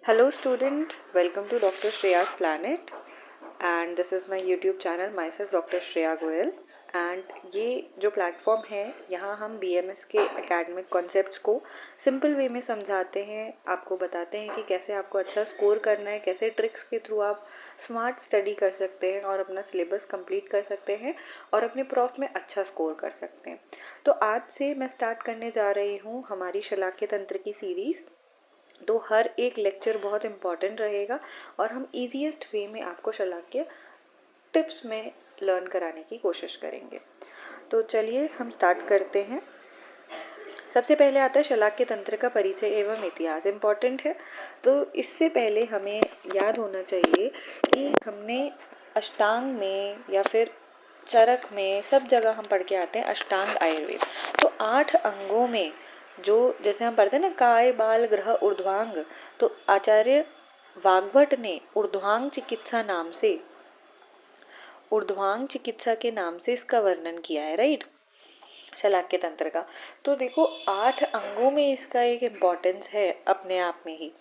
Hello student, welcome to Dr. Shreya's Planet and this is my YouTube channel myself Dr. Shreya Goyal and ये जो platform है यहाँ हम BMS के academic concepts को simple way में समझाते हैं, आपको बताते हैं कि कैसे आपको अच्छा स्कोर करना है, कैसे ट्रिक्स के थ्रू आप स्मार्ट स्टडी कर सकते हैं और अपना सिलेबस कंप्लीट कर सकते हैं और अपने प्रॉफ में अच्छा स्कोर कर सकते हैं। तो आज से मैं स्टार्ट करने जा रही हूँ हमारी शलाक्य तंत्र की सीरीज़। तो हर एक लेक्चर बहुत इम्पॉर्टेंट रहेगा और हम इजीएस्ट वे में आपको शलाक्य टिप्स में लर्न कराने की कोशिश करेंगे। तो चलिए हम स्टार्ट करते हैं। सबसे पहले आता है शलाक्य तंत्र का परिचय एवं इतिहास। इम्पॉर्टेंट है, तो इससे पहले हमें याद होना चाहिए कि हमने अष्टांग में या फिर चरक में सब जगह हम पढ़ के आते हैं अष्टांग आयुर्वेद। तो 8 अंगों में जो जैसे हम पढ़ते हैं ना काय बाल ग्रह ऊर्ध्वांग, तो आचार्य वाग्भट ने ऊर्ध्वांग चिकित्सा के नाम से इसका वर्णन किया है, राइट, शलाक्य तंत्र का। तो देखो 8 अंगों में इसका एक इम्पोर्टेंस है अपने आप में ही।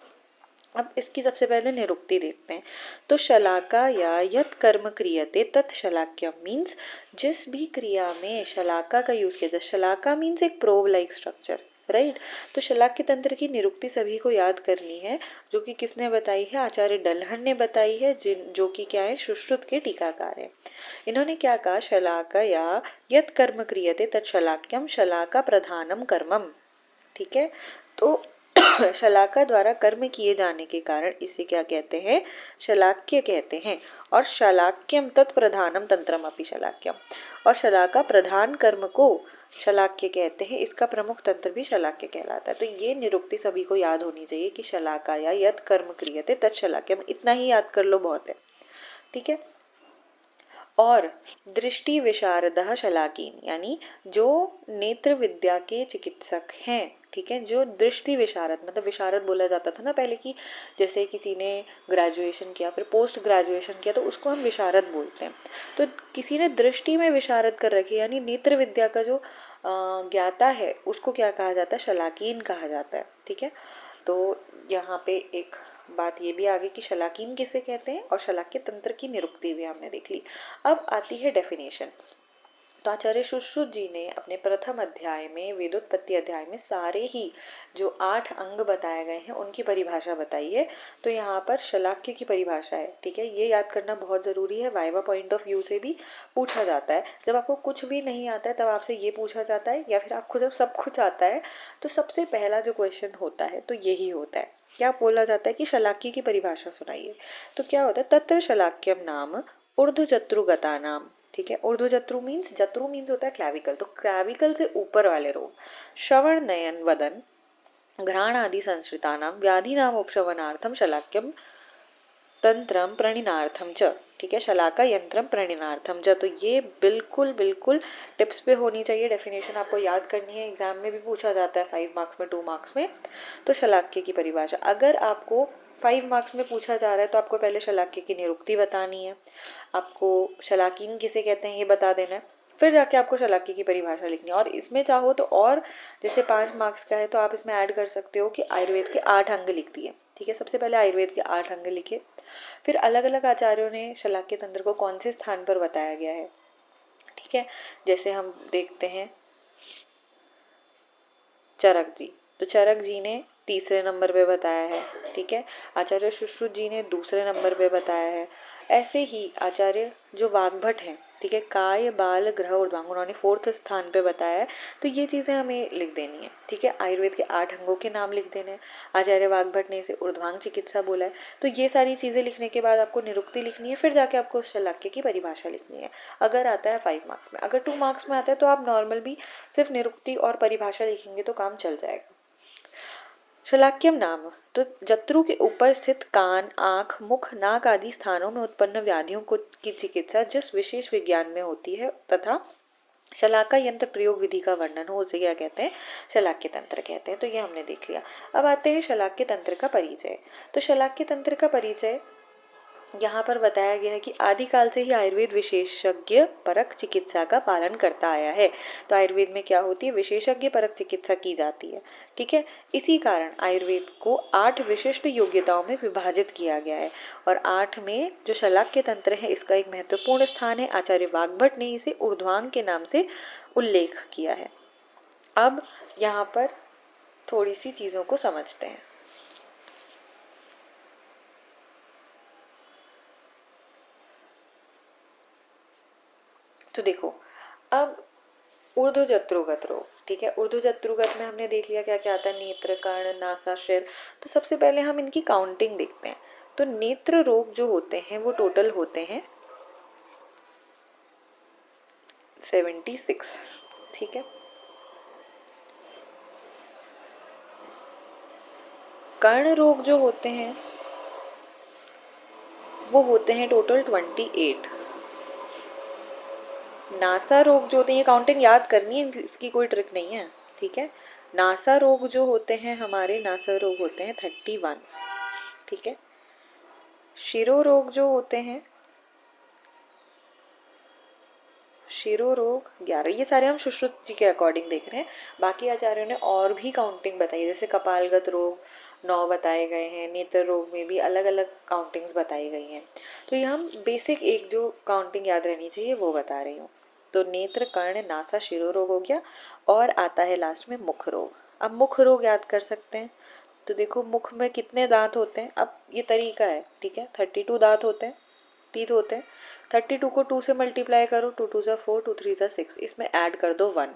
अब इसकी सबसे पहले निरुक्ति देखते हैं। तो शलाका या यत कर्म क्रियते तत् शलाक्यम मीन्स जिस भी क्रिया में शलाका का यूज किया जाए। शलाका मीन्स एक प्रोब लाइक स्ट्रक्चर, राइट। तो शलाक्य तंत्र की निरुक्ति सभी को याद करनी है, जो कि किसने बताई है, आचार्य डल्हन ने बताई है, जो कि क्या है, सुश्रुत के टीकाकार है। इन्होंने क्या कहा, शलाका या यत कर्म क्रियते तत् शलाक्यम शलाका प्रधानम कर्मम, ठीक है। तो शलाका द्वारा कर्म किए जाने के कारण इसे क्या कहते हैं, शलाक्य कहते हैं। और शलाक्यम तत्प्रधानम तंत्रम अपि शलाक्यम, और शलाका प्रधान कर्म को शलाक्य कहते हैं, इसका प्रमुख तंत्र भी शलाक्य कहलाता है। तो ये निरुक्ति सभी को याद होनी चाहिए कि शलाका या यत कर्म क्रियते तत् शलाक्यम, इतना ही याद कर लो, बहुत है, ठीक है। और दृष्टि विशारदः शलाकीन, यानी जो नेत्र विद्या के चिकित्सक हैं, ठीक है, जो दृष्टि विशारद, मतलब विशारद बोला जाता था ना पहले की, जैसे किसी ने ग्रेजुएशन किया फिर पोस्ट ग्रेजुएशन किया तो उसको हम विशारद बोलते हैं। तो किसी ने दृष्टि में विशारद कर रखी, यानी नेत्र विद्या का जो ज्ञाता है उसको क्या कहा जाता है, शलाकीन कहा जाता है, ठीक है। तो यहाँ पे एक बात ये भी आ गई कि शलाकीन किसे कहते हैं और शलाक्य तंत्र की निरुक्ति भी हमने देख ली। अब आती है डेफिनेशन। तो आचार्य सुश्रुत जी ने अपने प्रथम अध्याय में, वेदोत्पत्ति अध्याय में, सारे ही जो 8 अंग बताए गए हैं उनकी परिभाषा बताई है। तो यहाँ पर शलाक्य की परिभाषा है, ठीक है, ये याद करना बहुत जरूरी है, वाइवा पॉइंट ऑफ व्यू से भी पूछा जाता है। जब आपको कुछ भी नहीं आता है तब आपसे ये पूछा जाता है, या फिर आपको जब सब कुछ आता है तो सबसे पहला जो क्वेश्चन होता है तो यही होता है, क्या बोला जाता है कि शलाक्य की परिभाषा सुनाइए। तो क्या होता है, तत्र शलाक्यम नाम ऊर्ध्वजत्रुगता नाम, ठीक है। ऊर्ध्वजत्रु मीन्स होता है क्लैविकल, तो क्लैविकल से ऊपर वाले रोग, श्रवण नयन वदन घ्राण आदि संश्रितानाम व्याधि नाम उपशमनार्थम शलाक्यम तंत्रम प्रणिनार्थम च, ठीक है, शलाका यंत्रम प्रणिनार्थम च। तो ये बिल्कुल बिल्कुल टिप्स पे होनी चाहिए, डेफिनेशन आपको याद करनी है, एग्जाम में भी पूछा जाता है 5 मार्क्स में, 2 मार्क्स में। तो शलाक्य की परिभाषा अगर आपको 5 मार्क्स में पूछा जा रहा है तो आपको पहले शलाक्य की निरुक्ति बतानी है, आपको शलाकीन किसे कहते हैं ये बता देना है, फिर जाके आपको शलाक्य की परिभाषा लिखनी है। और इसमें चाहो तो और जैसे 5 मार्क्स का है तो आप इसमें ऐड कर सकते हो कि आयुर्वेद के 8 अंग लिख दिए, ठीक है। सबसे पहले आयुर्वेद के 8 अंग लिखे, फिर अलग अलग आचार्यों ने शलाक्य तंत्र को कौन से स्थान पर बताया गया है, ठीक है। जैसे हम देखते हैं चरक जी, तो चरक जी ने तीसरे नंबर पे बताया है, ठीक है। आचार्य सुश्रुत जी ने दूसरे नंबर पे बताया है। ऐसे ही आचार्य जो वाग्भट हैं, ठीक है, काय बाल ग्रह ऊर्ध्वांग, उन्होंने 4th स्थान पे बताया है। तो ये चीजें हमें लिख देनी है, ठीक है। आयुर्वेद के 8 अंगों के नाम लिख देने हैं, आचार्य वाग्भट ने इसे ऊर्ध्वांग चिकित्सा बोला है। तो ये सारी चीजें लिखने के बाद आपको निरुक्ति लिखनी है, फिर जाके आपको शलाक्य की परिभाषा लिखनी है, अगर आता है 5 मार्क्स में। अगर 2 मार्क्स में आता है तो आप नॉर्मल भी सिर्फ निरुक्ति और परिभाषा लिखेंगे तो काम चल जाएगा। शलाक्यम नाम, तो जत्रु के ऊपर स्थित कान, आंख, मुख, नाक आदि स्थानों में उत्पन्न व्याधियों को की चिकित्सा जिस विशेष विज्ञान में होती है तथा शलाका यंत्र प्रयोग विधि का वर्णन हो, उसे क्या कहते हैं, शलाक्य तंत्र कहते हैं। तो ये हमने देख लिया। अब आते हैं शलाक्य तंत्र का परिचय। तो शलाक्य तंत्र का परिचय यहाँ पर बताया गया है कि आदिकाल से ही आयुर्वेद विशेषज्ञ परक चिकित्सा का पालन करता आया है। तो आयुर्वेद में क्या होती है, विशेषज्ञ परक चिकित्सा की जाती है। ठीक है, इसी कारण आयुर्वेद को 8 विशिष्ट योग्यताओं में विभाजित किया गया है और 8 में जो शलाक्य तंत्र है इसका एक महत्वपूर्ण स्थान है। आचार्य वाग्भट ने इसे ऊर्ध्वांग के नाम से उल्लेख किया है। अब यहाँ पर थोड़ी सी चीजों को समझते हैं। तो देखो, अब ऊर्ध्वजत्रुगत रोग, ठीक है, ऊर्ध्वजत्रुगत में हमने देख लिया क्या क्या आता है, नेत्र, कर्ण, नासाशिर। तो सबसे पहले हम इनकी काउंटिंग देखते हैं। तो नेत्र रोग जो होते हैं वो टोटल होते हैं 76। ठीक है, कर्ण रोग जो होते हैं वो होते हैं टोटल 28। नासा रोग जो होते हैं, ये काउंटिंग याद करनी है, इसकी कोई ट्रिक नहीं है। ठीक है, नासा रोग जो होते हैं हमारे, नासा रोग होते हैं 31। ठीक है, शिरो रोग जो होते हैं, शिरो रोग 11। ये सारे हम सुश्रुत जी के अकॉर्डिंग देख रहे हैं। बाकी आचार्यों ने और भी काउंटिंग बताई, जैसे कपालगत रोग 9 बताए गए हैं, नेत्र रोग में भी अलग अलग काउंटिंग्स बताई गई हैं। तो ये हम बेसिक एक जो काउंटिंग याद रहनी चाहिए वो बता रही हूँ। तो नेत्र, कर्ण, नासा, शिरो रोग हो गया और आता है लास्ट में मुख रोग। अब मुख रोग याद कर सकते हैं। तो देखो, मुख में कितने दांत होते हैं, अब ये तरीका है। ठीक है, 32 दांत होते हैं, टीथ होते हैं। 32 को 2 से मल्टीप्लाई करो, 2 2 ज़ा 4, 2 3 ज़ा 6, इसमें ऐड कर दो 1,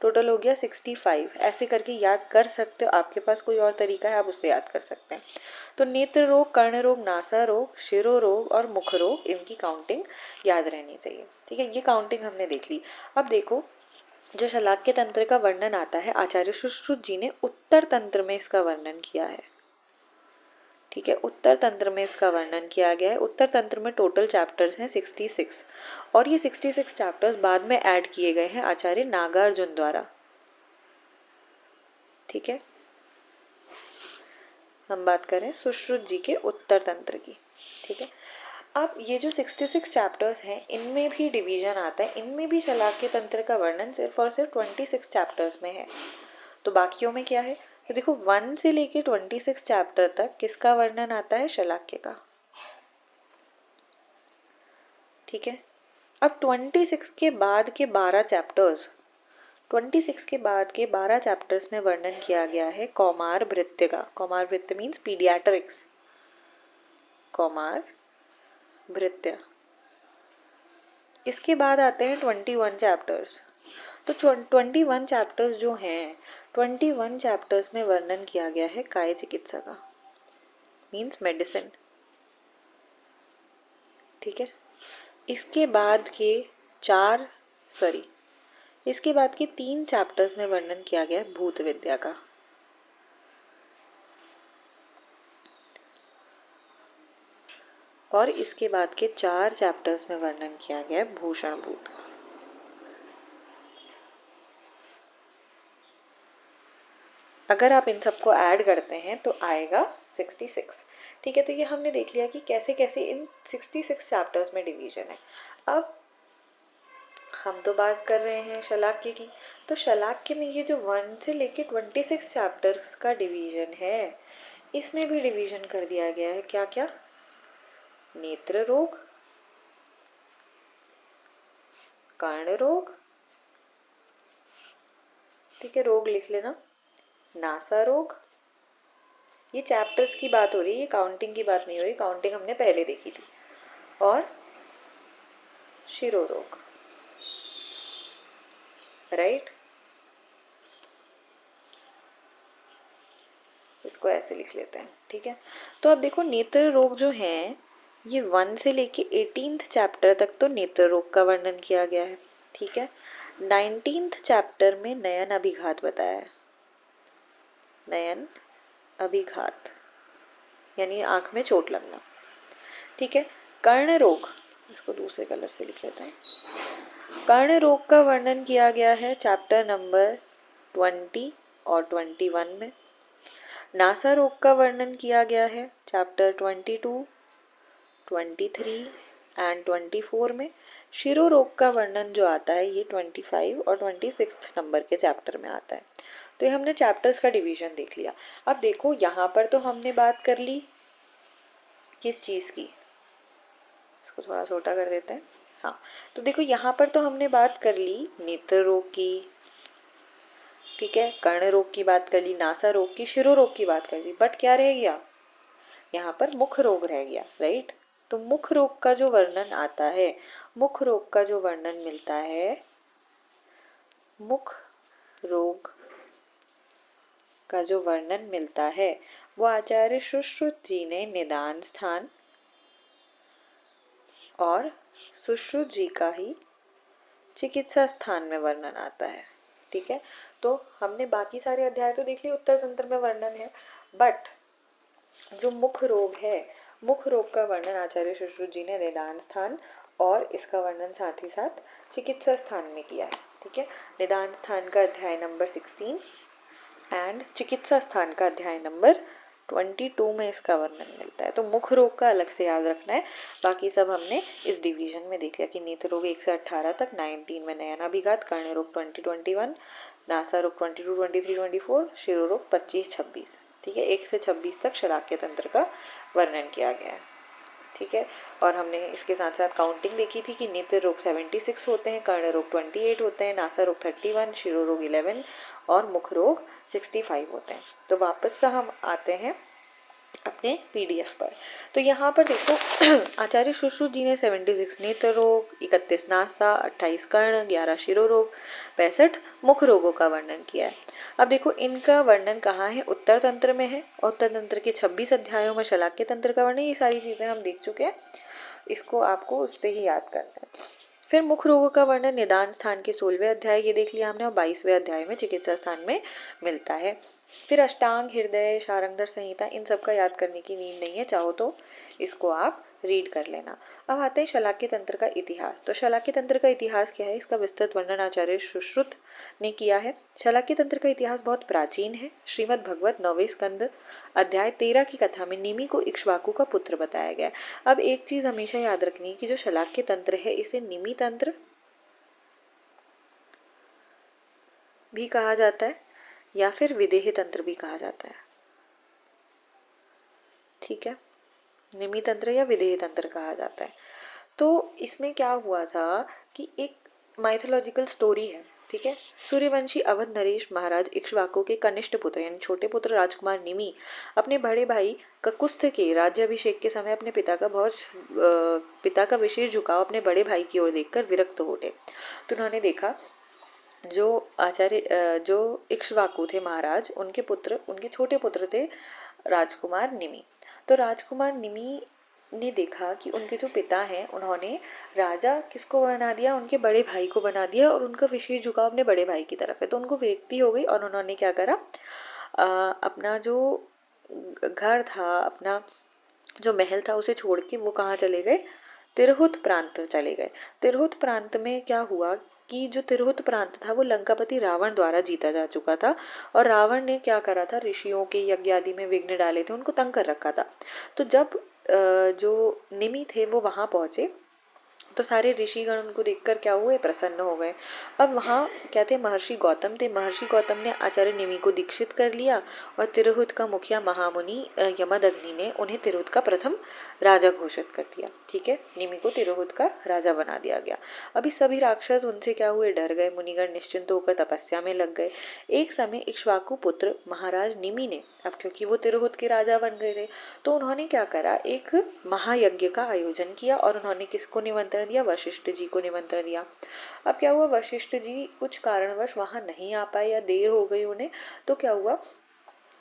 टोटल हो गया 65। ऐसे करके याद कर सकते हो, आपके पास कोई और तरीका है आप उससे याद कर सकते हैं। तो नेत्र रोग, कर्ण रोग, नासा रोग, शिरो रोग और मुख रोग, इनकी काउंटिंग याद रहनी चाहिए। ठीक है, ये काउंटिंग हमने देख ली। अब देखो, जो शलाक्य तंत्र का वर्णन आता है, आचार्य सुश्रुत जी ने उत्तर तंत्र में इसका वर्णन किया है। ठीक है, उत्तर तंत्र में इसका वर्णन किया गया है। उत्तर तंत्र में टोटल चैप्टर्स हैं 66 और ये 66 चैप्टर्स बाद में ऐड किए गए हैं आचार्य नागार्जुन द्वारा। ठीक है, हम बात करें सुश्रुत जी के उत्तर तंत्र की। ठीक है, अब ये जो 66 चैप्टर्स हैं इनमें भी डिवीजन आता है, इनमें भी शलाक्य तंत्र का वर्णन सिर्फ और सिर्फ 26 चैप्टर्स में है। तो बाकियों में क्या है, तो देखो 1 से लेके 26 चैप्टर तक किसका वर्णन आता है, शलाक्य का। ठीक है, अब 26 के बाद के 12 चैप्टर्स, 26 के बाद के 12 चैप्टर्स में वर्णन किया गया है कौमार भृत्य का। कौमार भृत्य मीन्स पीडियाट्रिक्स, कौमार भृत्य। इसके बाद आते हैं 21 चैप्टर्स। तो 21 चैप्टर्स जो हैं, 21 चैप्टर्स में वर्णन किया गया है काय चिकित्सा का, मीन्स मेडिसिन। ठीक है, इसके बाद के इसके बाद के 3 चैप्टर्स में वर्णन किया गया है भूत विद्या का। और इसके बाद के 4 चैप्टर्स में वर्णन किया गया है भूषण भूत का। अगर आप इन सबको ऐड करते हैं तो आएगा 66। ठीक है, तो ये हमने देख लिया कि कैसे कैसे इन 66 चैप्टर्स में डिवीजन है। अब हम तो बात कर रहे हैं शलाक्य की। तो शलाक्य में ये जो 1 से लेके 26 चैप्टर्स का डिवीजन है, इसमें भी डिवीजन कर दिया गया है क्या क्या, नेत्र रोग, कर्ण रोग, ठीक है, रोग लिख लेना, नासा रोग, ये चैप्टर्स की बात हो रही है, ये काउंटिंग की बात नहीं हो रही, काउंटिंग हमने पहले देखी थी, और शिरो रोग। राइट, इसको ऐसे लिख लेते हैं। ठीक है, तो अब देखो नेत्र रोग जो है, ये 1 से लेके 18th चैप्टर तक तो नेत्र रोग का वर्णन किया गया है। ठीक है, 19th चैप्टर में नयन अभिघात बताया है, नयन अभिघात यानी आंख में चोट लगना। ठीक है, कर्ण रोग, इसको दूसरे कलर से लिख लेते हैं। कर्ण रोग का वर्णन किया गया है चैप्टर नंबर 20 और 21 में। नासा रोग का वर्णन किया गया है चैप्टर 22, 23 एंड 24 में। शिरो रोग का वर्णन जो आता है ये 25 और 26 नंबर के चैप्टर में आता है। तो ये हमने चैप्टर्स का डिवीजन देख लिया। अब देखो यहाँ पर तो हमने बात कर ली किस चीज की, इसको थोड़ा छोटा कर देते हैं। हाँ, तो देखो यहाँ पर तो हमने बात कर ली नेत्र रोग की, ठीक है, कर्ण रोग की बात कर ली, नासा रोग की, शिरो रोग की बात कर ली, बट क्या रह गया, यहाँ पर मुख रोग रह गया, राइट। तो मुख रोग का जो वर्णन आता है, मुख रोग का जो वर्णन मिलता है, मुख रोग का जो वर्णन मिलता है वो आचार्य सुश्रुत जी ने निदान स्थान और सुश्रुत जी का ही चिकित्सा स्थान में वर्णन आता है, ठीक है। तो हमने बाकी सारे अध्याय तो देख लिए, उत्तर तंत्र में वर्णन है, बट जो मुख रोग है, मुख रोग का वर्णन आचार्य सुश्रुत जी ने निदान स्थान और इसका वर्णन साथ ही साथ चिकित्सा स्थान में किया है, ठीक है। निदान स्थान का अध्याय नंबर 16 एंड चिकित्सा स्थान का अध्याय नंबर 22 में इसका वर्णन मिलता है। तो मुख रोग का अलग से याद रखना है, बाकी सब हमने इस डिवीजन में देख लिया कि नेत्र रोग 1 से 18 तक, 19 में नयनाभिघात, कर्ण रोग 20-21, नासा रोग 22, 23, 24, शिरो रोग 25, 26, ठीक है। 1 से 26 तक शलाक्य तंत्र का वर्णन किया गया है, ठीक है। और हमने इसके साथ साथ काउंटिंग देखी थी कि नेत्र रोग 76 होते हैं, कर्ण रोग 28 होते हैं, नासा रोग 31, शिरो रोग 11 और मुख रोग 65 होते हैं। तो वापस से हम आते हैं अपने पीडीएफ पर। तो यहाँ पर देखो आचार्य सुश्रुत जी ने 76 नेत्र रोग, 31 नासा, 28 कर्ण, 11 शिरो रोग, 65 मुख रोगों का वर्णन किया है। अब देखो इनका वर्णन कहाँ है, उत्तर तंत्र में है, और उत्तर तंत्र के 26 अध्यायों में शलाक्य तंत्र का वर्णन, ये सारी चीजें हम देख चुके हैं, इसको आपको उससे ही याद करना है। फिर मुख रोगों का वर्णन निदान स्थान के 16वें अध्याय ये देख लिया हमने, और 22वें अध्याय में चिकित्सा स्थान में मिलता है। फिर अष्टांग, हृदय, शारंगधर संहिता, इन सब का याद करने की नीड नहीं है, चाहो तो इसको आप रीड कर लेना। अब आते हैं शलाक्य तंत्र का इतिहास। तो शलाक्य तंत्र का इतिहास क्या है, इसका विस्तृत वर्णन आचार्य सुश्रुत ने किया है। शलाक्य तंत्र का इतिहास बहुत प्राचीन है। श्रीमद् भगवत 9वें स्कंद अध्याय 13 की कथा में निमि को इक्ष्वाकु का पुत्र बताया गया। अब एक चीज हमेशा याद रखनी है कि जो शलाक्य तंत्र है इसे निमि तंत्र भी कहा जाता है या फिर विदेह तंत्र भी कहा जाता है, ठीक है, निमि तंत्र या विदेह तंत्र कहा जाता है। तो इसमें क्या हुआ था कि एक माइथोलॉजिकल स्टोरी है, ठीक है। सूर्यवंशी अवध नरेश महाराज इक्ष्वाकु के कनिष्ठ पुत्र यानी छोटे पुत्र राजकुमार निमि अपने बड़े भाई ककुस्थ के राज्याभिषेक के समय अपने पिता का विशेष झुकाव अपने बड़े भाई की ओर देखकर विरक्त हो उठे। तो उन्होंने देखा जो इक्ष्वाकु थे महाराज, उनके छोटे पुत्र थे राजकुमार निमि। तो राजकुमार निमि ने देखा कि उनके जो पिता हैं उन्होंने राजा किसको बना दिया, उनके बड़े भाई को बना दिया, और उनका विशेष झुकाव अपने बड़े भाई की तरफ है। तो उनको विरक्ति हो गई और उन्होंने क्या करा, अपना जो घर था, अपना जो महल था उसे छोड़ के वो कहाँ चले गए, तिरहुत प्रांत चले गए। तिरहुत प्रांत में क्या हुआ कि जो तिरहुत प्रांत था वो लंकापति रावण द्वारा जीता जा चुका था, और रावण ने क्या करा था, ऋषियों के यज्ञ आदि में विघ्न डाले थे, उनको तंग कर रखा था। तो जब जो निमि थे वो वहां पहुंचे तो सारे ऋषिगण उनको देखकर क्या हुए, प्रसन्न हो गए। अब वहाँ क्या थे, महर्षि गौतम थे। महर्षि गौतम ने आचार्य निमि को दीक्षित कर लिया, और तिरहुत का मुखिया महामुनि यमदग्नि ने उन्हें तिरहुत का प्रथम राजा घोषित कर दिया, ठीक है। निमि को तिरहुत का राजा बना दिया गया। अभी सभी राक्षस उनसे क्या हुए, डर गए। मुनिगण निश्चिंत होकर तपस्या में लग गए। एक समय इक्ष्वाकु पुत्र महाराज निमि ने, अब क्योंकि वो तिरहुत के राजा बन गए थे, तो उन्होंने क्या करा, एक महायज्ञ का आयोजन किया, और उन्होंने किसको निमंत्रण दिया, वशिष्ठ जी को निमंत्रण दिया। अब क्या हुआ, वशिष्ठ जी कुछ कारणवश वहां नहीं आ पाए या देर हो गई उन्हें, तो क्या हुआ,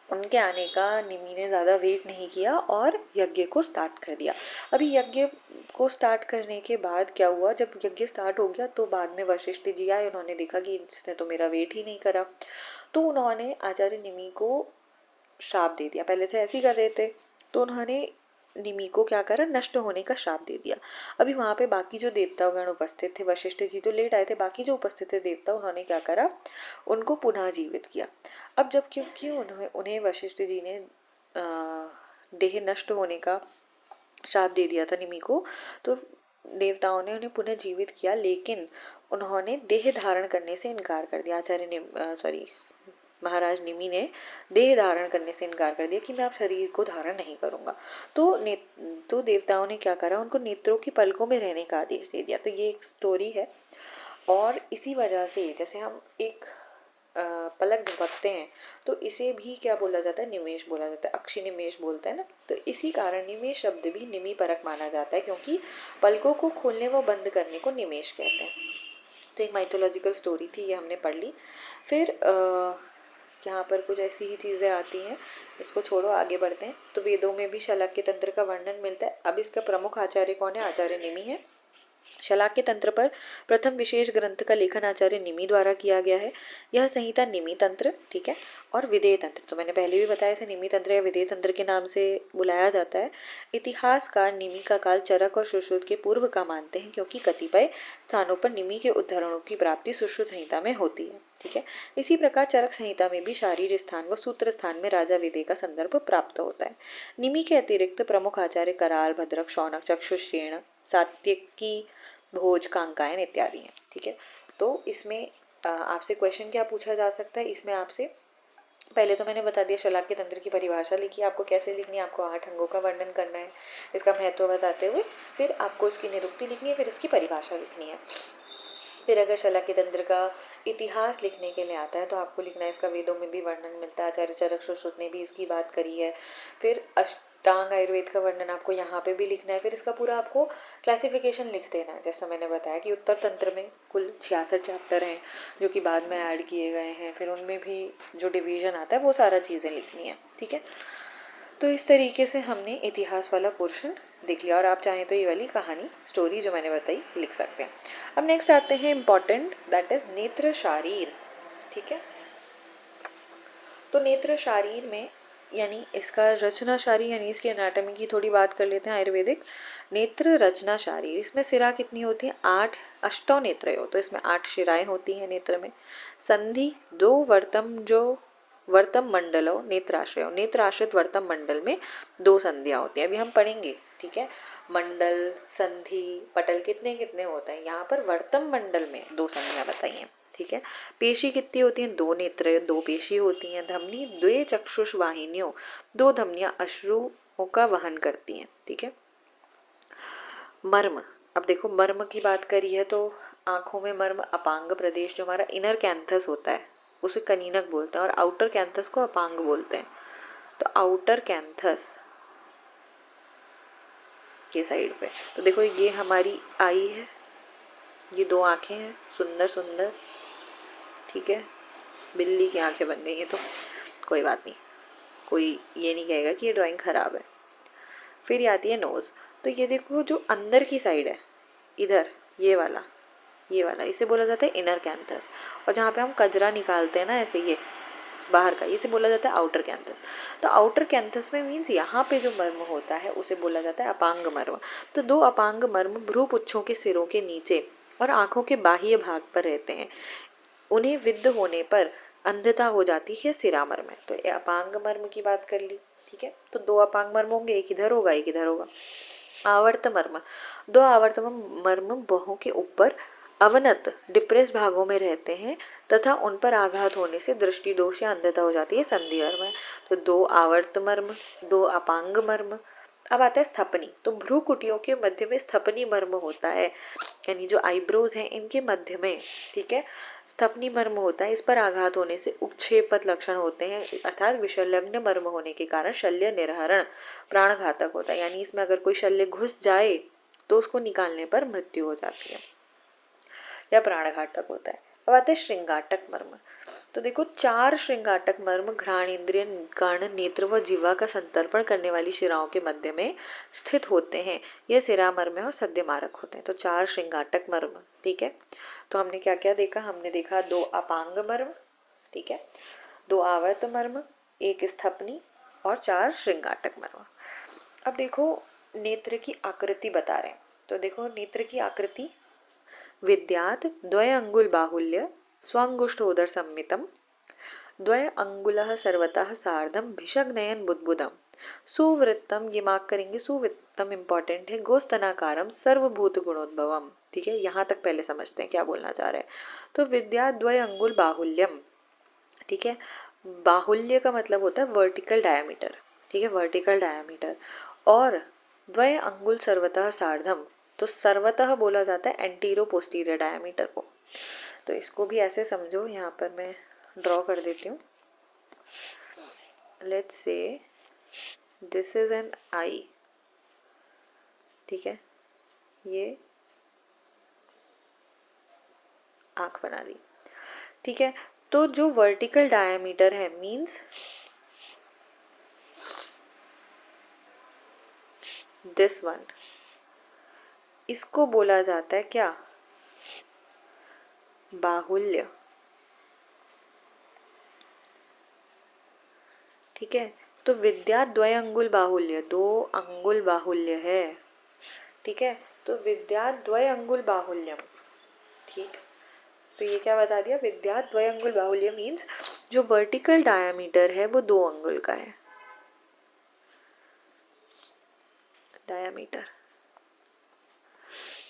उनके आने का निमि ने ज्यादा वेट नहीं किया और यज्ञ को स्टार्ट कर दिया। अभी यज्ञ को स्टार्ट करने के बाद क्या हुआ, जब यज्ञ स्टार्ट हो गया तो बाद में वशिष्ठ जी आए, उन्होंने देखा कि इसने तो मेरा वेट ही नहीं करा, तो उन्होंने आचार्य निमि को श्राप दे दिया। पहले से ऐसे ही कर रहे थे, तो उन्होंने निमि को क्या करा, नष्ट होने का श्राप दे दिया। अभी वहां पे बाकी जो देवतागण उपस्थित थे, वशिष्ठ जी तो लेट आए थे, बाकी जो उपस्थित थे देवता, उन्होंने क्या करा, उनको पुनः जीवित किया। अब जब क्योंकि उन्हें वशिष्ठ जी ने देह नष्ट होने का श्राप दे दिया था निमि को, तो देवताओं ने उन्हें पुनः जीवित किया, लेकिन उन्होंने देह धारण करने से इनकार कर दिया। महाराज निमि ने देह धारण करने से इनकार कर दिया कि मैं अब शरीर को धारण नहीं करूंगा। तो देवताओं ने क्या करा, उनको नेत्रों की पलकों में रहने का आदेश दे दिया। तो ये एक स्टोरी है, और इसी वजह से जैसे हम एक पलक झपकते हैं तो इसे भी क्या बोला जाता है, निमेश बोला जाता है, अक्षि निमेश बोलते हैं ना। तो इसी कारण निमेश शब्द भी निमि परक माना जाता है, क्योंकि पलकों को खोलने व बंद करने को निमेश कहते हैं। तो एक माइथोलॉजिकल स्टोरी थी, ये हमने पढ़ ली। फिर यहाँ पर कुछ ऐसी ही चीजें आती हैं, इसको छोड़ो आगे बढ़ते हैं। तो वेदों में भी शलाक्य तंत्र का वर्णन मिलता है। अब इसका प्रमुख आचार्य कौन है, आचार्य निमि है। शलाक्य तंत्र पर प्रथम विशेष ग्रंथ का लेखन आचार्य निमि द्वारा किया गया है। यह संहिता निमि तंत्र, ठीक है, और विदेह तंत्र, तो मैंने पहले भी बताया इसे निमि तंत्र या विदेह तंत्र के नाम से बुलाया जाता है। इतिहासकार निमि का काल चरक और सुश्रुत के पूर्व का मानते हैं, क्योंकि कतिपय स्थानों पर निमि के उद्धरणों की प्राप्ति सुश्रुत संहिता में होती है, ठीक है। इसी प्रकार चरक संहिता में भी शारीर स्थान व सूत्र स्थान में राजा विदेह का संदर्भ प्राप्त होता है। निमि के अतिरिक्त प्रमुख आचार्य कराल, भद्रक, शौनक, चक्षुषेण, सात्यकी, भोज, कांकायन इत्यादि हैं, ठीक है। तो इसमें आपसे क्वेश्चन क्या पूछा जा सकता है, इसमें आपसे पहले तो मैंने बता दिया शलाक्य तंत्र की परिभाषा लिखी, आपको कैसे लिखनी है, आपको 8 अंगों का वर्णन करना है, इसका महत्व बताते हुए फिर आपको इसकी निरुक्ति लिखनी है, फिर इसकी परिभाषा लिखनी है। फिर अगर शलाक्य तंत्र का इतिहास लिखने के लिए आता है तो आपको लिखना है, इसका वेदों में भी वर्णन मिलता है, आचार्य चरक सुश्रुत ने भी इसकी बात करी है। फिर अष्टांग आयुर्वेद का वर्णन आपको यहाँ पे भी लिखना है। फिर इसका पूरा आपको क्लासिफिकेशन लिख देना है, जैसा मैंने बताया कि उत्तर तंत्र में कुल 66 चैप्टर हैं जो कि बाद में ऐड किए गए हैं, फिर उनमें भी जो डिवीजन आता है वो सारा चीज़ें लिखनी है, ठीक है। तो इस तरीके से हमने इतिहास वाला पोर्शन देख लिया, और आप चाहें तो ये वाली कहानी स्टोरी जो मैंने बताई लिख सकते हैं। अब नेक्स्ट आते हैं इम्पोर्टेंट, दैट इज नेत्र शारीर, ठीक है। तो नेत्र शारीर में यानी इसका रचना शारीर यानी इसकी एनाटॉमी की थोड़ी बात कर लेते हैं। आयुर्वेदिक नेत्र रचना शारीर, इसमें सिरा कितनी होती है, 8 अष्टौ नेत्रयो, तो इसमें 8 शिराएं होती हैं नेत्र में। संधि 2 वर्तम मंडलो नेत्राश्रय, नेत्राश्रित वर्तम मंडल में 2 संधियां होती हैं, अभी हम पढ़ेंगे, ठीक है। मंडल, संधि, पटल कितने कितने होते हैं, यहाँ पर वर्तम मंडल में 2 संधियां बताई हैं, ठीक है। पेशी कितनी होती हैं, 2 नेत्र 2 पेशी होती हैं। धमनी 2 चक्षुष वाहिनियों, 2 धमनियां अश्रुओं का वहन करती हैं, ठीक है। मर्म, अब देखो मर्म की बात करी है तो आंखों में मर्म, अपांग प्रदेश जो हमारा इनर कैंथस होता है उसे कनीनक बोलते हैं, और आउटर कैंथस को अपांग बोलते हैं। तो आउटर कैंथस के साइड पे, तो देखो ये हमारी आई है, ये 2 आंखें हैं, सुंदर सुंदर, ठीक है। बिल्ली की आंखें बन गई है तो कोई बात नहीं, कोई ये नहीं कहेगा कि ये ड्राइंग खराब है। फिर ये आती है नोज, तो ये देखो जो अंदर की साइड है, इधर ये वाला इसे बोला जाता है इनर कैंथस, और जहाँ पे हम कजरा निकालते हैं ना ऐसे, ये बाहर का, इसे बोला जाता है आउटर कैंथस। तो आउटर कैंथस में मीन्स यहाँ पे जो मर्म होता है उसे बोला जाता है अपांग मर्म। तो 2 अपांग मर्म भ्रू पुच्छों के सिरों के नीचे और आंखों के बाह्य भाग पर रहते हैं। उन्हें विद्ध होने पर अंधता हो जाती है सिरा मर्म है। तो अपांग मर्म की बात कर ली, ठीक है। तो 2 अपांग मर्म होंगे, एक इधर होगा एक इधर होगा। आवर्त मर्म, 2 आवर्त मर्म बाहों के ऊपर अवनत डिप्रेस भागों में रहते हैं तथा उन पर आघात होने से दृष्टि दोष या अंधता हो जाती है, संधि मर्म है। तो 2 आवर्त मर्म, 2 अपांग मर्म। अब आता है स्थपनी, तो भ्रू कुटियों के मध्य में स्थपनी मर्म होता है, यानी जो आईब्रोज हैं इनके मध्य में, ठीक है, स्थपनी मर्म होता है। इस पर आघात होने से उपक्षेपवत लक्षण होते हैं, अर्थात विषलग्न मर्म होने के कारण शल्य निर्हरण प्राणघातक होता है, यानी इसमें अगर कोई शल्य घुस जाए तो उसको निकालने पर मृत्यु हो जाती है या प्राणघातक होता है। अब आते हैं श्रृंगाटक मर्म, तो देखो 4 श्रृंगाटक मर्म घ्राण, इंद्रिय, कर्ण, नेत्र व जीवा का संतर्पण करने वाली शिराओं के मध्य में स्थित होते हैं। यह सिरा मर्म है और सद्य मारक होते हैं। तो 4 श्रृंगाटक मर्म, ठीक है। तो हमने क्या क्या देखा, हमने देखा 2 अपांग मर्म, ठीक है, 2 आवर्त मर्म, 1 स्थपनी और 4 श्रृंगाटक मर्म। अब देखो नेत्र की आकृति बता रहे हैं, तो देखो नेत्र की आकृति विद्यात द्वय अंगुल बाहुल्य स्वांगुष्ठोदर सम्मितम द्वय अंगुलः सर्वतः सार्धम भिषग्नयन बुद्बुदम सुवृत्तम, ये मार्क करेंगे, सुवृत्तम इंपॉर्टेंट है, गोस्तनाकारम सर्वभूत गुणोद्भवम। ठीक है, यहाँ तक पहले समझते हैं क्या बोलना चाह रहे हैं। तो विद्या द्वय अंगुल बाहुल्यम, ठीक है, बाहुल्य का मतलब होता है वर्टिकल डायमीटर, ठीक है, वर्टिकल डायमीटर। और द्वय अंगुल सर्वतः सार्धम, तो सर्वतः बोला जाता है एंटीरो पोस्टीरियर डायमीटर को। तो इसको भी ऐसे समझो, यहाँ पर मैं ड्रॉ कर देती हूँ। Let's say this is an आई, ठीक है, ये आंख बना दी, ठीक है। तो जो वर्टिकल डायमीटर है मींस दिस वन, इसको बोला जाता है क्या, बाहुल्य, ठीक है। तो विद्या द्वय अंगुल बाहुल्य, 2 अंगुल बाहुल्य है, ठीक है। तो विद्या द्वय अंगुल बाहुल्यम, ठीक। तो ये क्या बता दिया, विद्या द्वय अंगुल बाहुल्य मीन्स जो वर्टिकल डायमीटर है वो 2 अंगुल का है, डायमीटर।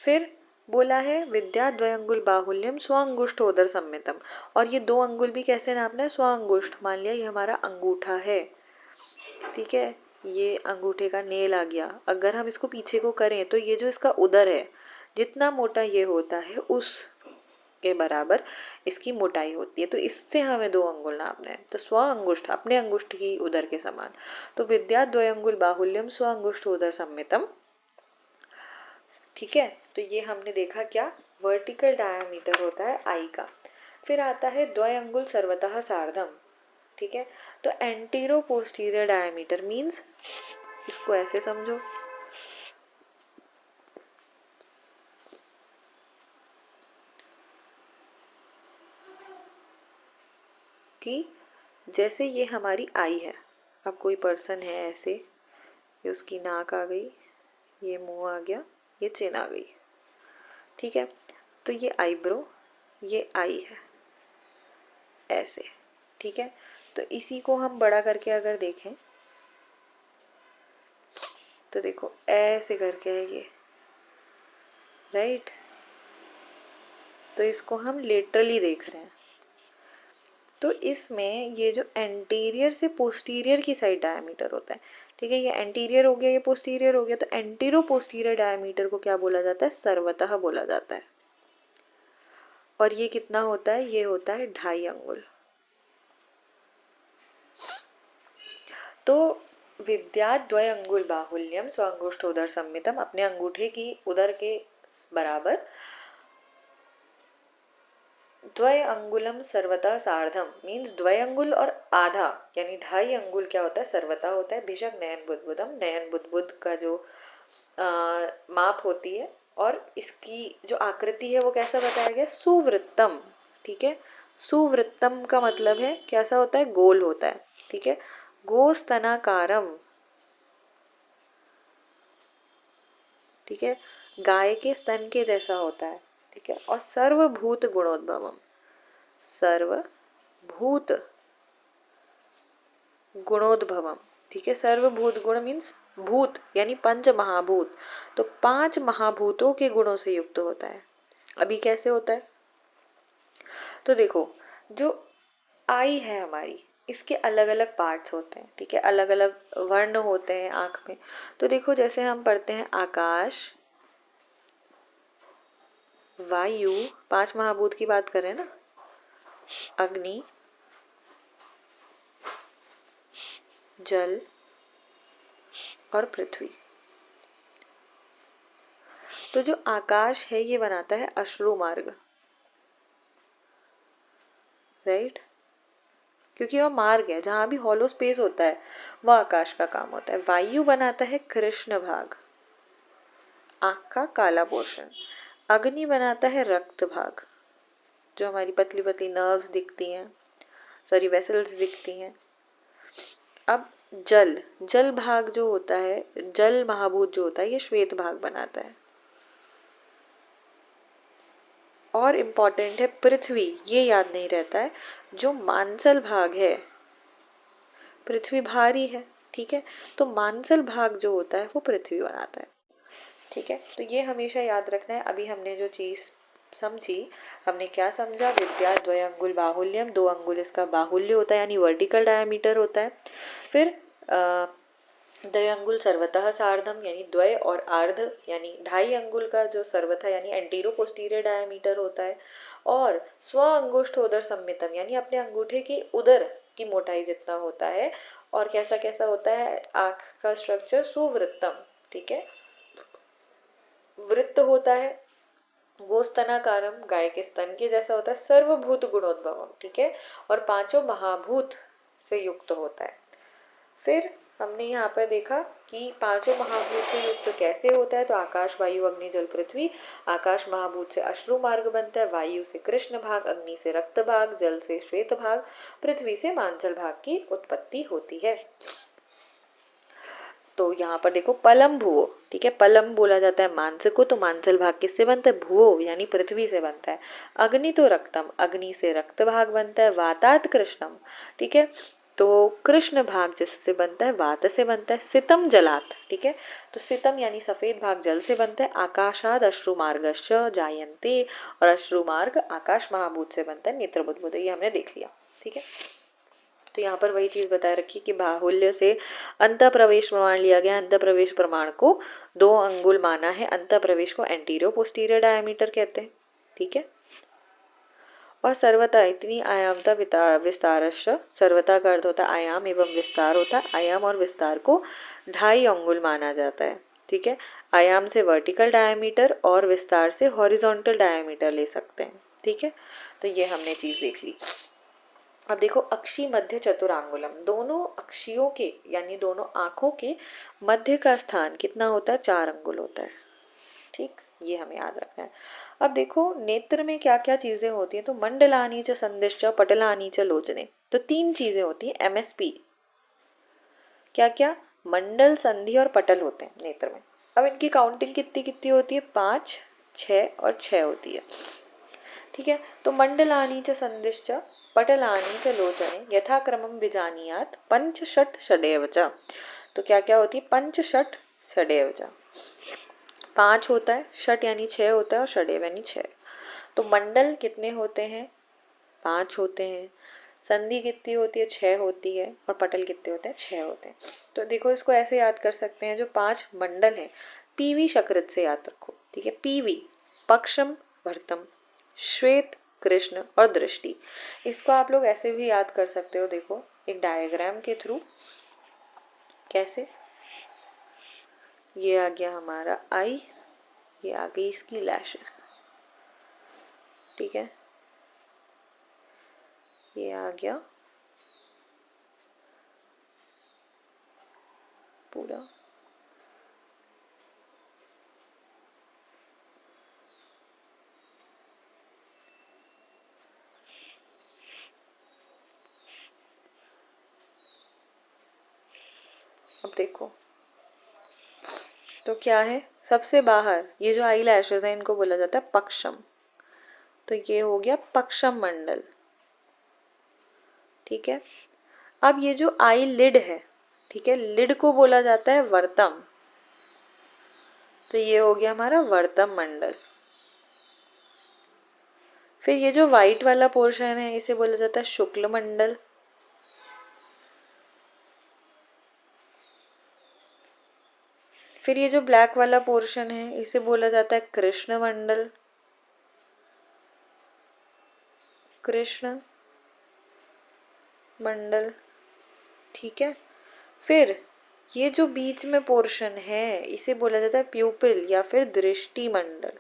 फिर बोला है विद्या द्वय अंगुल बाहुल्यम स्वांगुष्ठोदर सम्मितम, और ये 2 अंगुल भी कैसे नापना है, स्वांगुष्ठ, मान लिया ये हमारा अंगूठा है, ठीक है, ये अंगूठे का नेल आ गया। अगर हम इसको पीछे को करें तो ये जो इसका उदर है, जितना मोटा ये होता है उस के बराबर इसकी मोटाई होती है। तो इससे हमें 2 अंगुल नापना है। तो स्व अंगुष्ठ, अपने अंगुष्ठ की उदर के समान। तो विद्या द्वय अंगुल बाहुल्यम स्व अंगुष्ठ उदर सम्मितम, ठीक है। तो ये हमने देखा क्या, वर्टिकल डायमीटर होता है आई का। फिर आता है द्वय अंगुल सर्वतः सार्धम, ठीक है। तो एंटीरो पोस्टीरियर डायमीटर मींस, इसको ऐसे समझो कि जैसे ये हमारी आई है, अब कोई पर्सन है ऐसे, ये उसकी नाक आ गई, ये मुंह आ गया, ये चिन आ गई, ठीक है। तो ये आईब्रो, ये आई है ऐसे, ठीक है। तो इसी को हम बड़ा करके अगर देखें तो देखो ऐसे करके है ये, राइट। तो इसको हम लेटरली देख रहे हैं। तो इसमें ये जो एंटीरियर से पोस्टीरियर की साइड डायमीटर होता है, ठीक है, ये एंटीरियर हो गया, ये पोस्टीरियर हो गया, तो एंटीरो पोस्टीरियर डायमीटर को क्या बोला जाता है, सर्वतः बोला जाता है। और ये कितना होता है, ये होता है 2.5 अंगुल। तो विद्या द्वय अंगुल बाहुल्यम स्वांगुष्ठ उदर सम्मितम, अपने अंगूठे की उदर के बराबर, द्वय अंगुलम सर्वतः सार्धम मीन्स द्वय अंगुल और आधा, यानी 2.5 अंगुल क्या होता है, सर्वतः होता है। बेशक नयन बुद्बुदम, नयन बुद्बुद का जो माप होती है, और इसकी जो आकृति है वो कैसा बताया गया, सुवृत्तम, ठीक है। सुवृत्तम का मतलब है कैसा होता है, गोल होता है, ठीक है। गोस्तनाकारम, ठीक है, गाय के स्तन के जैसा होता है, ठीक है। और सर्वभूत गुणोद्भवम, सर्वभूत गुणोद्भवम, ठीक है। सर्वभूत गुण मीन्स भूत यानी पंच महाभूत, तो 5 महाभूतों के गुणों से युक्त होता है। अभी कैसे होता है, तो देखो जो आई है हमारी, इसके अलग अलग पार्ट्स होते हैं, ठीक है, अलग अलग वर्ण होते हैं आंख में। तो देखो जैसे हम पढ़ते हैं आकाश, वायु, 5 महाभूत की बात करें ना, अग्नि, जल और पृथ्वी। तो जो आकाश है ये बनाता है अश्रु मार्ग, राइट, क्योंकि वह मार्ग है, जहां भी हॉलो स्पेस होता है वह आकाश का काम होता है। वायु बनाता है कृष्ण भाग, आंख का काला पोर्शन। अग्नि बनाता है रक्त भाग, जो हमारी पतली पतली नर्व्स दिखती हैं, सॉरी वेसल्स दिखती हैं। अब जल, जल भाग जो होता है, जल महाभूत जो होता है, ये श्वेत भाग बनाता है। और इम्पॉर्टेंट है पृथ्वी, ये याद नहीं रहता है, जो मांसल भाग है, पृथ्वी भारी है, ठीक है, तो मांसल भाग जो होता है वो पृथ्वी बनाता है। ठीक है, तो ये हमेशा याद रखना है। अभी हमने जो चीज समझी, हमने क्या समझा, विद्या द्वय अंगुल बाहुल्यम, 2 अंगुल इसका बाहुल्य होता है यानी वर्टिकल डायमीटर होता है। फिर द्वय अंगुल सर्वतः सार्धम यानी द्वय और आर्ध यानी 2.5 अंगुल का जो सर्वथा यानी एंटीरो पोस्टीरियर डायमीटर होता है। और स्व अंगुष्ठोदर सम्मितम यानी अपने अंगूठे की उदर की मोटाई जितना होता है। और कैसा कैसा होता है आंख का स्ट्रक्चर, सुवृत्तम। ठीक है, वृत्त होता है, गोस्तनाकारम गाय के स्तन के जैसा होता है, सर्वभूत गुणोद्भवम। ठीक है, और 5 महाभूत से युक्त होता है। फिर हमने यहाँ पर देखा कि 5 महाभूत से युक्त कैसे होता है, तो आकाश वायु अग्नि जल पृथ्वी। आकाश महाभूत से अश्रु मार्ग बनता है, वायु से कृष्ण भाग, अग्नि से रक्त भाग, जल से श्वेत भाग, पृथ्वी से मांसल भाग की उत्पत्ति होती है। तो यहाँ पर देखो पलम भुवो। ठीक है, पलम बोला जाता है मांस को, तो मांसल भाग किससे बनता है, भुवो यानी पृथ्वी से बनता है। अग्नि तो रक्तम, अग्नि से रक्त भाग बनता है। वातात कृष्णम, ठीक है, तो कृष्ण भाग जिससे बनता है वात से बनता है। सितम जलात, ठीक है, तो सितम यानी सफेद भाग जल से बनता है। आकाशाद अश्रुमार्गश्च जायन्ते, और अश्रुमार्ग आकाश महाभूत से बनता है। नेत्र बुद्बुद, ये हमने देख लिया। ठीक है, तो यहाँ पर वही चीज बता रखी कि बाहुल्य से अंत प्रवेश प्रमाण लिया गया। अंत प्रवेश प्रमाण को 2 अंगुल माना है। अंत प्रवेश को एंटीरियो पोस्टीरियर डायमीटर कहते हैं। ठीक है, और सर्वथा इतनी आयामता विस्तारश, सर्वथा का अर्थ होता है आयाम एवं विस्तार होता है। आयाम और विस्तार को 2.5 अंगुल माना जाता है। ठीक है, आयाम से वर्टिकल डायमीटर और विस्तार से हॉरिजॉन्टल डायमीटर ले सकते हैं। ठीक है, तो ये हमने चीज देख ली। अब देखो अक्षी मध्य चतुरांगुलम, दोनों अक्षियों के यानी दोनों आंखों के मध्य का स्थान कितना होता है, 4 अंगुल होता है। ठीक, ये हमें याद रखना है। अब देखो नेत्र में क्या क्या चीजें होती हैं, तो मंडलानी च संदिश्च पटलानी च लोचने, तो 3 चीजें होती हैं एमएसपी। क्या क्या, मंडल संधि और पटल होते हैं नेत्र में। अब इनकी काउंटिंग कितनी कितनी होती है, 5, 6 और 6 होती है। ठीक है, तो मंडलानी च संदिश्च पटलानी च लोचने यथाक्रमम विजानीयात पंच षट षडेव च, तो क्या क्या होती है, पंच षट षडेव च। 5 होता है, षट यानी 6 होता है और षडेव यानी 6। तो मंडल कितने होते हैं, 5 होते हैं। संधि कितनी होती है, 6 होती है। और पटल कितने होते हैं, 6 होते हैं। तो देखो इसको ऐसे याद कर सकते हैं, जो 5 मंडल हैं पीवी शकृत से याद रखो। ठीक है, पीवी पक्षम भरतम श्वेत कृष्ण और दृष्टि। इसको आप लोग ऐसे भी याद कर सकते हो, देखो एक डायग्राम के थ्रू। कैसे, ये आ गया हमारा आई, ये आ गई इसकी लैशेस। ठीक है, ये आ गया पूरा। अब देखो तो क्या है, सबसे बाहर ये जो आई लैशेस है इनको बोला जाता है पक्षम, तो ये हो गया पक्षम मंडल। ठीक है, अब ये जो आई लिड है, ठीक है, लिड को बोला जाता है वर्तम, तो ये हो गया हमारा वर्तम मंडल। फिर ये जो व्हाइट वाला पोर्शन है इसे बोला जाता है शुक्ल मंडल। फिर ये जो ब्लैक वाला पोर्शन है इसे बोला जाता है कृष्ण मंडल, कृष्ण मंडल। ठीक है, फिर ये जो बीच में पोर्शन है इसे बोला जाता है प्यूपिल या फिर दृष्टि मंडल।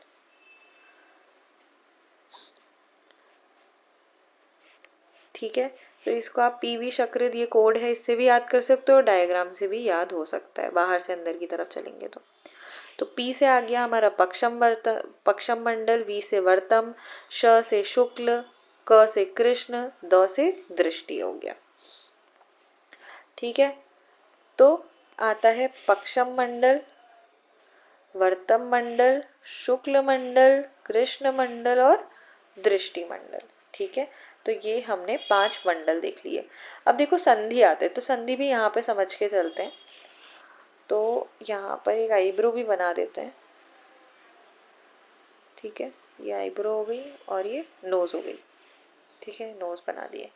ठीक है, तो इसको आप पीवी शकृत, ये कोड है, इससे भी याद कर सकते हो, डायग्राम से भी याद हो सकता है, बाहर से अंदर की तरफ चलेंगे तो पी से आ गया हमारा पक्षम मंडल, वी से वर्तम, श से शुक्ल, क से कृष्ण, द से दृष्टि हो गया। ठीक है, तो आता है पक्षम मंडल, वर्तम मंडल, शुक्ल मंडल, कृष्ण मंडल और दृष्टि मंडल। ठीक है, तो ये हमने 5 मंडल देख लिए। अब देखो संधि आते हैं, तो संधि भी यहाँ पे समझ के चलते हैं। तो यहाँ पर एक आईब्रो भी बना देते हैं, ठीक है। ये आईब्रो हो गई और ये नोज हो गई, ठीक है, नोज बना दिए।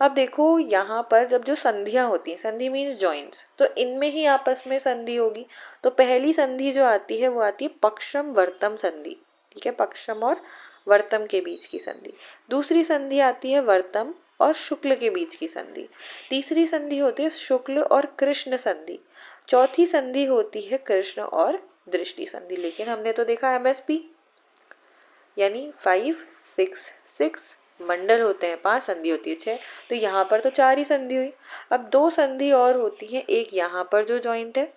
अब देखो यहाँ पर जब जो संधियां होती हैं, संधि मीन्स जॉइंट्स, तो इनमें ही आपस में संधि होगी। तो पहली संधि जो आती है वो आती है पक्षम वर्तम संधि, ठीक है, पक्षम और वर्तम के बीच की संधि। दूसरी संधि आती है वर्तम और शुक्ल के बीच की संधि। तीसरी संधि होती है शुक्ल और कृष्ण संधि। चौथी संधि होती है कृष्ण और दृष्टि संधि। लेकिन हमने तो देखा एमएसपी यानी 5 6 6 मंडल होते हैं, 5 संधि होती है 6, तो यहाँ पर तो 4 ही संधि हुई। अब 2 संधि और होती है, एक यहाँ पर जो जॉइंट है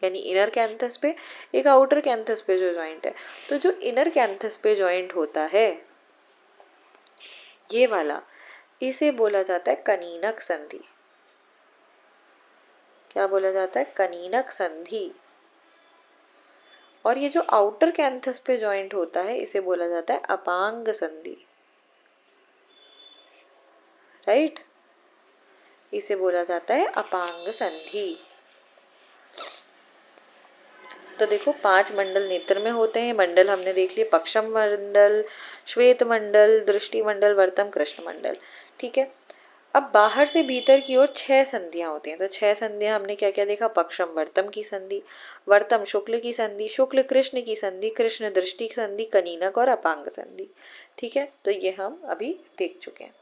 यानी इनर कैंथस पे, एक आउटर कैंथस पे जो जॉइंट है। तो जो इनर कैंथस पे जॉइंट होता है ये वाला, इसे बोला जाता है कनीनक संधि। क्या बोला जाता है? कनीनक संधि। और ये जो आउटर कैंथस पे जॉइंट होता है इसे बोला जाता है अपांग संधि, राइट, इसे बोला जाता है अपांग संधि। तो देखो 5 मंडल नेत्र में होते हैं। मंडल हमने देख लिए, पक्षम मंडल, श्वेत मंडल, दृष्टि मंडल, वर्तम, कृष्ण मंडल, ठीक है। अब बाहर से भीतर की ओर 6 संधियां होती हैं। तो 6 संधियां हमने क्या क्या देखा? पक्षम वर्तम की संधि, वर्तम शुक्ल की संधि, शुक्ल कृष्ण की संधि, कृष्ण दृष्टि की संधि, कनीनक और अपांग संधि, ठीक है। तो ये हम अभी देख चुके हैं।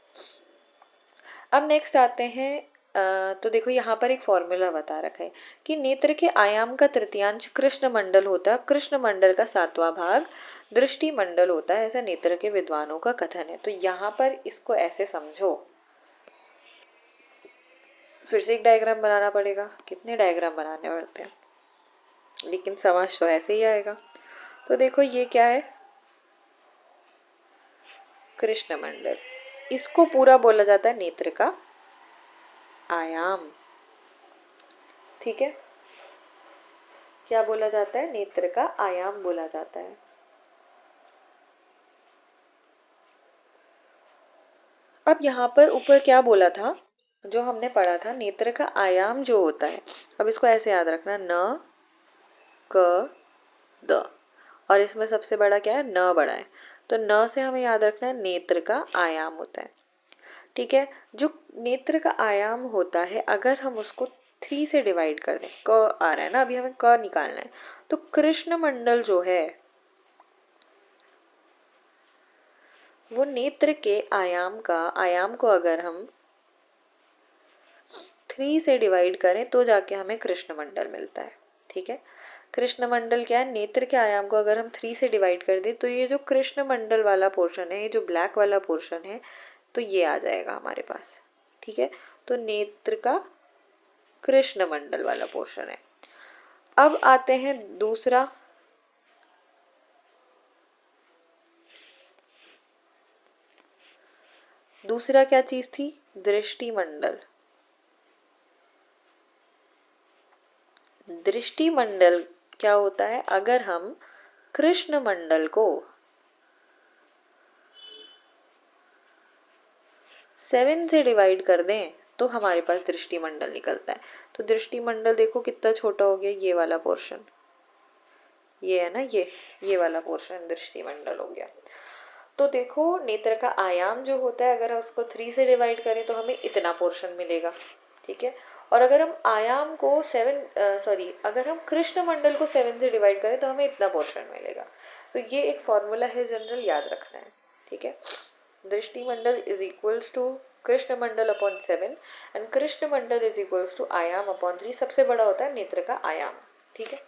अब नेक्स्ट आते हैं, तो देखो यहाँ पर एक फॉर्मूला बता रखा है कि नेत्र के आयाम का तृतीयांश कृष्ण मंडल होता है, कृष्ण मंडल का 7वां भाग दृष्टि मंडल होता है, ऐसा नेत्र के विद्वानों का कथन है। तो यहाँ पर इसको ऐसे समझो, फिर से एक डायग्राम बनाना पड़ेगा, कितने डायग्राम बनाने पड़ते हैं, लेकिन समझ तो ऐसे ही आएगा। तो देखो ये क्या है? कृष्ण मंडल, इसको पूरा बोला जाता है नेत्र का आयाम, ठीक है। क्या बोला जाता है? नेत्र का आयाम बोला जाता है। अब यहाँ पर ऊपर क्या बोला था, जो हमने पढ़ा था, नेत्र का आयाम जो होता है, अब इसको ऐसे याद रखना, न क द, और इसमें सबसे बड़ा क्या है? न बड़ा है। तो न से हमें याद रखना है नेत्र का आयाम होता है, ठीक है। जो नेत्र का आयाम होता है अगर हम उसको 3 से डिवाइड कर दें, क आ रहा है ना, अभी हमें क निकालना है, तो कृष्ण मंडल जो है वो नेत्र के आयाम को अगर हम 3 से डिवाइड करें तो जाके हमें कृष्ण मंडल मिलता है, ठीक है। कृष्ण मंडल क्या है? नेत्र के आयाम को अगर हम 3 से डिवाइड कर दें तो ये जो कृष्ण मंडल वाला पोर्शन है, ये जो ब्लैक वाला पोर्शन है, तो ये आ जाएगा हमारे पास, ठीक है। तो नेत्र का कृष्ण मंडल वाला पोर्शन है। अब आते हैं दूसरा, दूसरा क्या चीज थी? दृष्टि मंडल। दृष्टि मंडल क्या होता है? अगर हम कृष्ण मंडल को 7 से डिवाइड कर दें तो हमारे पास दृष्टि मंडल निकलता है। तो दृष्टि मंडल देखो कितना छोटा हो गया, ये वाला पोर्शन, ये है ना, ये वाला पोर्शन दृष्टि मंडल हो गया। तो देखो नेत्र का आयाम जो होता है अगर हम उसको 3 से डिवाइड करें तो हमें इतना पोर्शन मिलेगा, ठीक है। और अगर हम आयाम को अगर हम कृष्ण मंडल को 7 से डिवाइड करें तो हमें इतना पोर्शन मिलेगा। तो ये एक फॉर्मूला है जनरल, याद रखना है, ठीक है। दृष्टि मंडल इज इक्वल्स टू कृष्ण मंडल अपॉन 7 एंड कृष्ण मंडल इज इक्वल्स टू आयाम अपॉन 3। सबसे बड़ा होता है नेत्र का आयाम, ठीक है।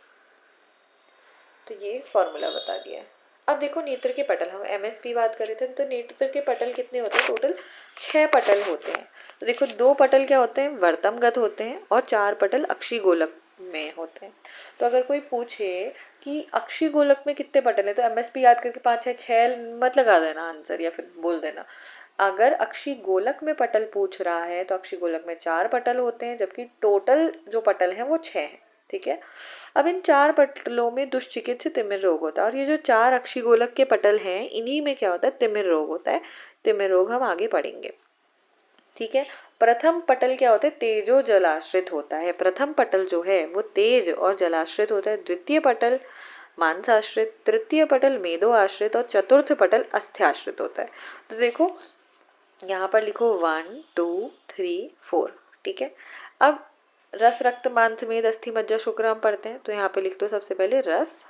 तो ये फॉर्मूला बता दिया है। अब देखो नेत्र के पटल, हम एमएसपी बात कर रहे थे, तो नेत्र के पटल कितने होते हैं? टोटल 6 पटल होते हैं। तो देखो 2 पटल क्या होते हैं? वर्तमगत होते हैं और 4 पटल अक्षी गोलक में होते हैं। तो अगर कोई पूछे कि अक्षी गोलक में कितने पटल है, तो एमएसपी याद करके 5 6 मत लगा देना आंसर, या फिर बोल देना। अगर अक्षी गोलक में पटल पूछ रहा है तो अक्षी गोलक में 4 पटल होते हैं, जबकि टोटल जो पटल है वो 6 है, ठीक है। अब इन 4 पटलों में दुष्चिकित्सित तिमिर रोग होता है, और ये जो 4 अक्षी गोलक के पटल हैं इन्हीं में क्या होता है? तिमिर रोग होता है। तिमिर रोग हम आगे पढ़ेंगे। ठीक है, प्रथम पटल क्या होता है, तेजो जलाश्रित होता है। प्रथम पटल जो है वो तेज और जलाश्रित होता है, द्वितीय पटल मांस आश्रित, तृतीय पटल मेदो आश्रित और चतुर्थ पटल अस्थि आश्रित होता है। तो देखो यहाँ पर लिखो 1 2 3 4। ठीक है, अब रस रक्त मांस मेद अस्थि मज्जा शुक्र हम पढ़ते हैं, तो यहाँ पे लिख दो सबसे पहले रस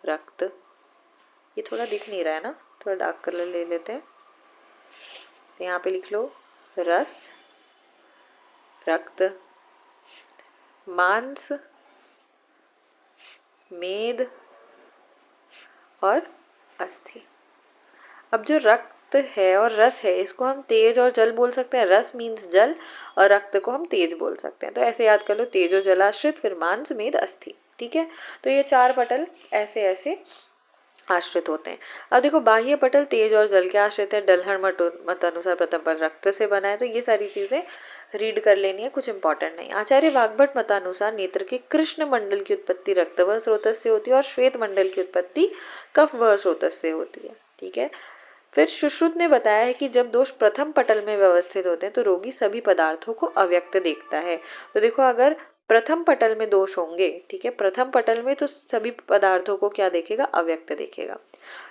रक्त। ये थोड़ा दिख नहीं रहा है ना, थोड़ा डार्क कलर ले लेते हैं। तो यहाँ पे लिख लो रस रक्त मांस मेद और अस्थि। अब जो रक्त है और रस है इसको हम तेज और जल बोल सकते हैं, रस मीन्स जल और रक्त को हम तेज बोल सकते हैं। तो ऐसे याद कर लो, तेजो जलाश्रित, फिर मांस मेद अस्थि। ठीक है, तो ये 4 पटल ऐसे ऐसे आश्रित होते हैं। अब देखो बाह्य पटल तेज और जल के आश्रित है, डलहर मत अनुसार प्रथम पटल रक्त से बना है। तो ये सारी चीजें रीड कर लेनी है, कुछ इंपॉर्टेंट नहीं। आचार्य वाग्भट मतानुसार नेत्र के कृष्ण मंडल की उत्पत्ति रक्त व स्रोत से होती है और श्वेत मंडल की उत्पत्ति कफ व स्रोत से होती है। ठीक है, फिर सुश्रुत ने बताया है कि जब दोष प्रथम पटल में व्यवस्थित होते हैं तो रोगी सभी पदार्थों को अव्यक्त देखता है। तो देखो अगर प्रथम पटल में दोष होंगे, ठीक है, प्रथम पटल में, तो सभी पदार्थों को क्या देखेगा, अव्यक्त देखेगा।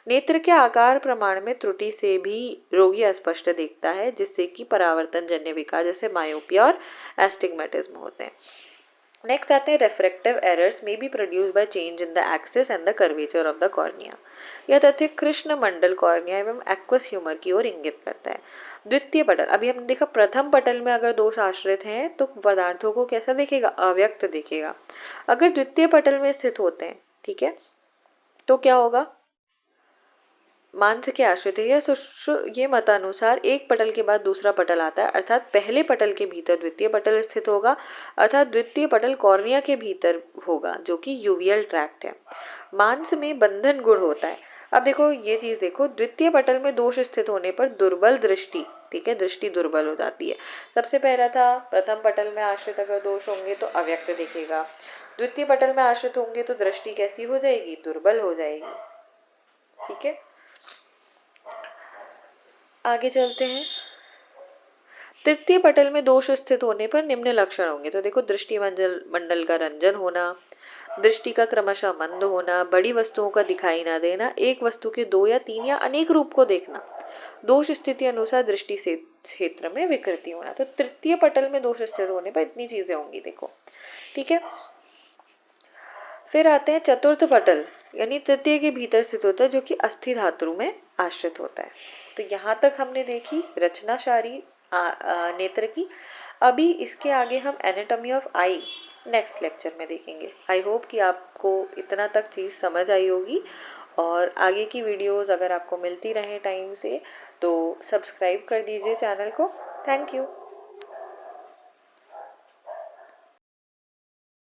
नेत्र के आकार प्रमाण में त्रुटि से भी रोगी अस्पष्ट देखता है, जिससे कि परावर्तन जन्य विकार जैसे मायोपिया और एस्टिग्मेटिज्म होते हैं। नेक्स्ट आते हैं रेफ्रेक्टिव एरर्स में B produce by change in the axis and the curvature of the cornea. यह तथ्य कृष्ण मंडल कॉर्निया एवं एक्वस ह्यूमर की ओर इंगित करता है। द्वितीय पटल, अभी हमने देखा प्रथम पटल में अगर दोष आश्रित हैं तो पदार्थों को कैसा देखेगा, अव्यक्त देखेगा। अगर द्वितीय पटल में स्थित होते हैं, ठीक है, तो क्या होगा, मांस के आश्रित है। ये मतानुसार एक पटल के बाद दूसरा पटल आता है, अर्थात पहले पटल के भीतर द्वितीय पटल स्थित होगा, अर्थात द्वितीय पटल कॉर्निया के भीतर होगा जो कि यूवियल ट्रैक्ट है। मांस में बंधन गुण होता है। अब देखो ये चीज देखो, द्वितीय पटल में दोष स्थित होने पर दुर्बल दृष्टि, ठीक है, दृष्टि दुर्बल हो जाती है। सबसे पहला था प्रथम पटल में आश्रित अगर दोष होंगे तो अव्यक्त दिखेगा, द्वितीय पटल में आश्रित होंगे तो दृष्टि कैसी हो जाएगी, दुर्बल हो जाएगी। ठीक है, आगे चलते हैं। तृतीय पटल में दोष स्थित होने पर निम्न लक्षण होंगे। तो देखो दृष्टि मंडल का रंजन होना, दृष्टि का क्रमशः मंद होना, बड़ी वस्तुओं का दिखाई न देना, एक वस्तु के 2 या 3 या अनेक रूप को देखना, दोष स्थिति अनुसार दृष्टि से क्षेत्र में विकृति होना। तो तृतीय पटल में दोष स्थित होने पर इतनी चीजें होंगी देखो। ठीक है, फिर आते हैं चतुर्थ पटल, यानी तृतीय के भीतर स्थित होता है जो कि अस्थि धातु में आश्रित होता है। तो यहाँ तक हमने देखी रचना सारी नेत्र की। अभी इसके आगे हम anatomy of I next lecture में देखेंगे। आई होप कि आपको इतना तक चीज समझ आई होगी, और आगे की वीडियोस अगर आपको मिलती रहे टाइम से तो सब्सक्राइब कर दीजिए चैनल को। Thank you.